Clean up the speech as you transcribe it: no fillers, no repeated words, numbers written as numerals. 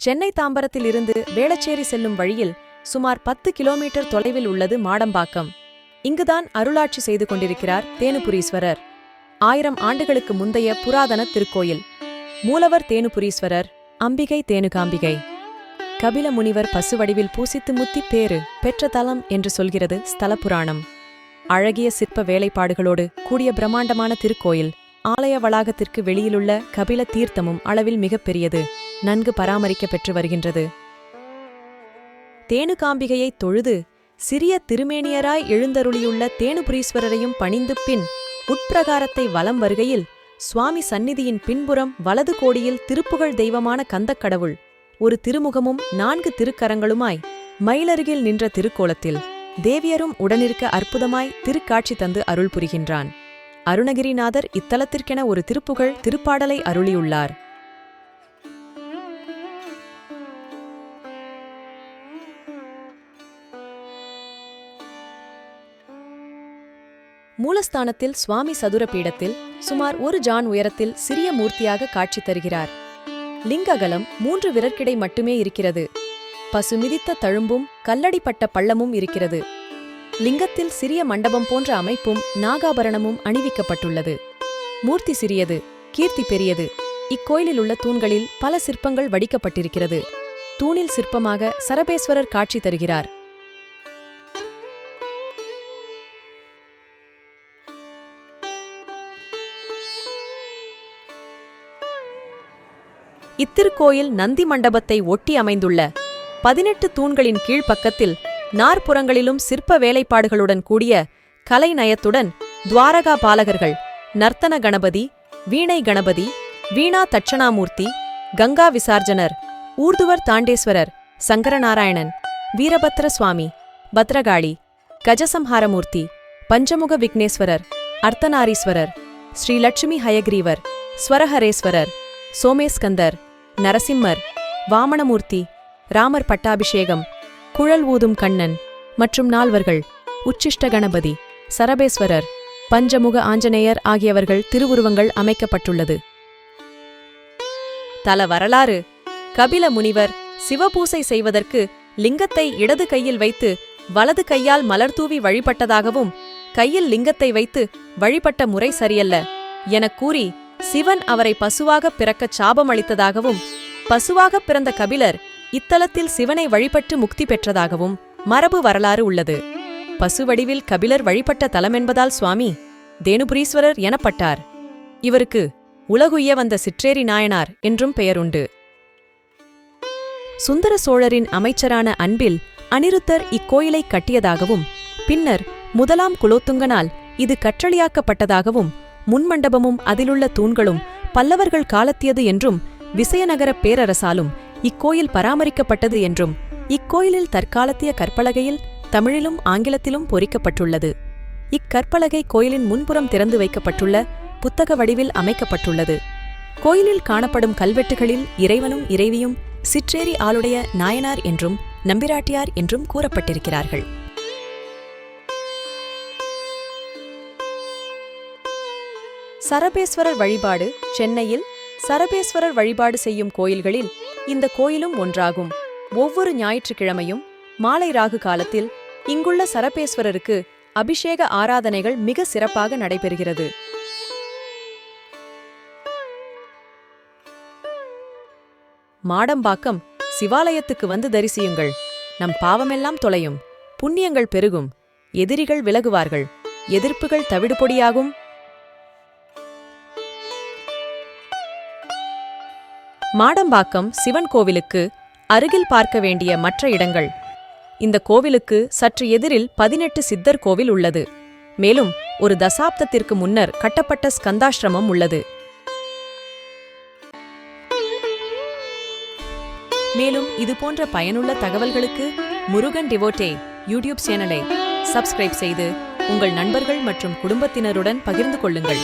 சென்னை தாம்பரத்தில் இருந்து வேளச்சேரி செல்லும் வழியில் சுமார் 10 கிலோமீட்டர் தொலைவில் உள்ளது மாடம்பாக்கம். இங்குதான் அருளாட்சி செய்து கொண்டிருக்கிறார் தேனுபுரீஸ்வரர். 1000 ஆண்டுகளுக்கு முந்தைய புராதன திருக்கோயில். மூலவர் தேனுபுரீஸ்வரர், அம்பிகை தேனுகாம்பிகை. கபில முனிவர் பசுவடிவில் பூசித்து முத்தி பேறு பெற்ற தலம் என்று சொல்கிறது ஸ்தல புராணம். அழகிய சிற்ப வேலைப்பாடுகளோடு கூடிய பிரம்மாண்டமான திருக்கோயில். ஆலய வளாகத்திற்கு வெளியிலுள்ள கபில தீர்த்தமும் அளவில் மிகப்பெரியது. நன்கு பராமரிக்க பெற்று வருகின்றது. தேனுகாம்பிகையை தொழுது சிறிய திருமேனியராய் எழுந்தருளியுள்ள தேனுபுரீஸ்வரரையும் பணிந்து பின் உட்பிரகாரத்தை வலம் வருகையில் சுவாமி சந்நிதியின் பின்புறம் வலது கோடியில் திருப்புகழ் தெய்வமான கந்தக்கடவுள் ஒரு திருமுகமும் 4 திருக்கரங்களுமாய் மயிலருகில் நின்ற திருக்கோலத்தில் தேவியரும் உடனிருக்க அற்புதமாய் திருக்காட்சி தந்து அருள் புரிகின்றான். அருணகிரிநாதர் இத்தலத்திற்கென ஒரு திருப்புகழ் திருப்பாடலை அருளியுள்ளார். மூலஸ்தானத்தில் சுவாமி சதுர பீடத்தில் சுமார் 1 ஜான் உயரத்தில் சிறிய மூர்த்தியாக காட்சி தருகிறார். லிங்ககலம் 3 விரற்கிடை மட்டுமே இருக்கிறது. பசு மிதித்த தழும்பும் கல்லடிப்பட்ட பள்ளமும் இருக்கிறது. லிங்கத்தில் சிறிய மண்டபம் போன்ற அமைப்பும் நாகாபரணமும் அணிவிக்கப்பட்டுள்ளது. மூர்த்தி சிறியது, கீர்த்தி பெரியது. இக்கோயிலில் உள்ள தூண்களில் பல சிற்பங்கள் வடிக்கப்பட்டிருக்கிறது. தூணில் சிற்பமாக சரபேஸ்வரர் காட்சி தருகிறார். இத்திருக்கோயில் நந்தி மண்டபத்தை ஒட்டி அமைந்துள்ள 18 தூண்களின் கீழ்ப்பக்கத்தில் நாற்புறங்களிலும் சிற்ப வேலைப்பாடுகளுடன் கூடிய கலை நயத்துடன் துவாரகா பாலகர்கள், நர்த்தன கணபதி, வீணை கணபதி, வீணா தட்சணாமூர்த்தி, கங்கா விசார்ஜனர், ஊர்துவர் தாண்டேஸ்வரர், சங்கரநாராயணன், வீரபத்ர சுவாமி, பத்ரகாளி, கஜசம்ஹாரமூர்த்தி, பஞ்சமுக விக்னேஸ்வரர், அர்த்தநாரீஸ்வரர், ஸ்ரீலட்சுமி ஹயக்ரீவர், ஸ்வரஹரேஸ்வரர், சோமேஸ்கந்தர், நரசிம்மர், வாமனமூர்த்தி, ராமர் பட்டாபிஷேகம், குழல் ஊதும் கண்ணன் மற்றும் நால்வர்கள், உச்சிஷ்ட கணபதி, சரபேஸ்வரர், பஞ்சமுக ஆஞ்சநேயர் ஆகியவர்கள் திருவுருவங்கள் அமைக்கப்பட்டுள்ளது. தல வரலாறு: கபில முனிவர் சிவபூசை செய்வதற்கு லிங்கத்தை இடது கையில் வைத்து வலது கையால் மலர்தூவி வழிபட்டதாகவும், கையில் லிங்கத்தை வைத்து வழிபட்ட முறை சரியல்ல எனக் கூறி சிவன் அவரை பசுவாகப் பிறக்கச் சாபம் அளித்ததாகவும், பசுவாகப் பிறந்த கபிலர் இத்தலத்தில் சிவனை வழிபட்டு முக்தி பெற்றதாகவும் மரபு வரலாறு உள்ளது. பசுவடிவில் கபிலர் வழிபட்ட தலமென்பதால் சுவாமி தேனுபுரீஸ்வரர் எனப்பட்டார். இவருக்கு உலகுய்ய வந்த சிற்றேரி நாயனார் என்றும் பெயருண்டு. சுந்தர சோழரின் அமைச்சரான அன்பில் அனிருத்தர் இக்கோயிலை கட்டியதாகவும், பின்னர் முதலாம் குலோத்துங்கனால் இது கற்றளியாக்கப்பட்டதாகவும், முன்மண்டபமும் அதிலுள்ள தூண்களும் பல்லவர்கள் காலத்தியது என்றும், விசயநகரப் பேரரசாலும் இக்கோயில் பராமரிக்கப்பட்டது என்றும், இக்கோயிலில் தற்காலத்திய கற்பலகையில் தமிழிலும் ஆங்கிலத்திலும் பொறிக்கப்பட்டுள்ளது. இக்கற்பலகை கோயிலின் முன்புறம் திறந்து வைக்கப்பட்டுள்ள புத்தக வடிவில் அமைக்கப்பட்டுள்ளது. கோயிலில் காணப்படும் கல்வெட்டுகளில் இறைவனும் இறைவியும் சிற்றேரி ஆளுடைய நாயனார் என்றும் நம்பிராட்டியார் என்றும் கூறப்பட்டிருக்கிறார்கள். சரபேஸ்வரர் வழிபாடு: சென்னையில் சரபேஸ்வரர் வழிபாடு செய்யும் கோயில்களில் இந்த கோயிலும் ஒன்றாகும். ஒவ்வொரு ஞாயிற்றுக்கிழமையும் மாலை ராகு காலத்தில் இங்குள்ள சரபேஸ்வரருக்கு அபிஷேக ஆராதனைகள் மிக சிறப்பாக நடைபெறுகிறது. மாடம்பாக்கம் சிவாலயத்துக்கு வந்து தரிசியுங்கள். நம் பாவமெல்லாம் தொலையும், புண்ணியங்கள் பெருகும், எதிரிகள் விலகுவார்கள், எதிர்ப்புகள் தவிடுபொடியாகும். மாடம்பாக்கம் சிவன் கோவிலுக்கு அருகில் பார்க்க வேண்டிய மற்ற இடங்கள்: இந்த கோவிலுக்கு சற்று எதிரில் 18 சித்தர் கோவில் உள்ளது. மேலும் ஒரு தசாப்தத்திற்கு முன்னர் கட்டப்பட்ட ஸ்கந்தாஷ்ரமம் உள்ளது. மேலும் இதுபோன்ற பயனுள்ள தகவல்களுக்கு முருகன் டிவோட்டே யூடியூப் சேனலை சப்ஸ்கிரைப் செய்து உங்கள் நண்பர்கள் மற்றும் குடும்பத்தினருடன் பகிர்ந்து கொள்ளுங்கள்.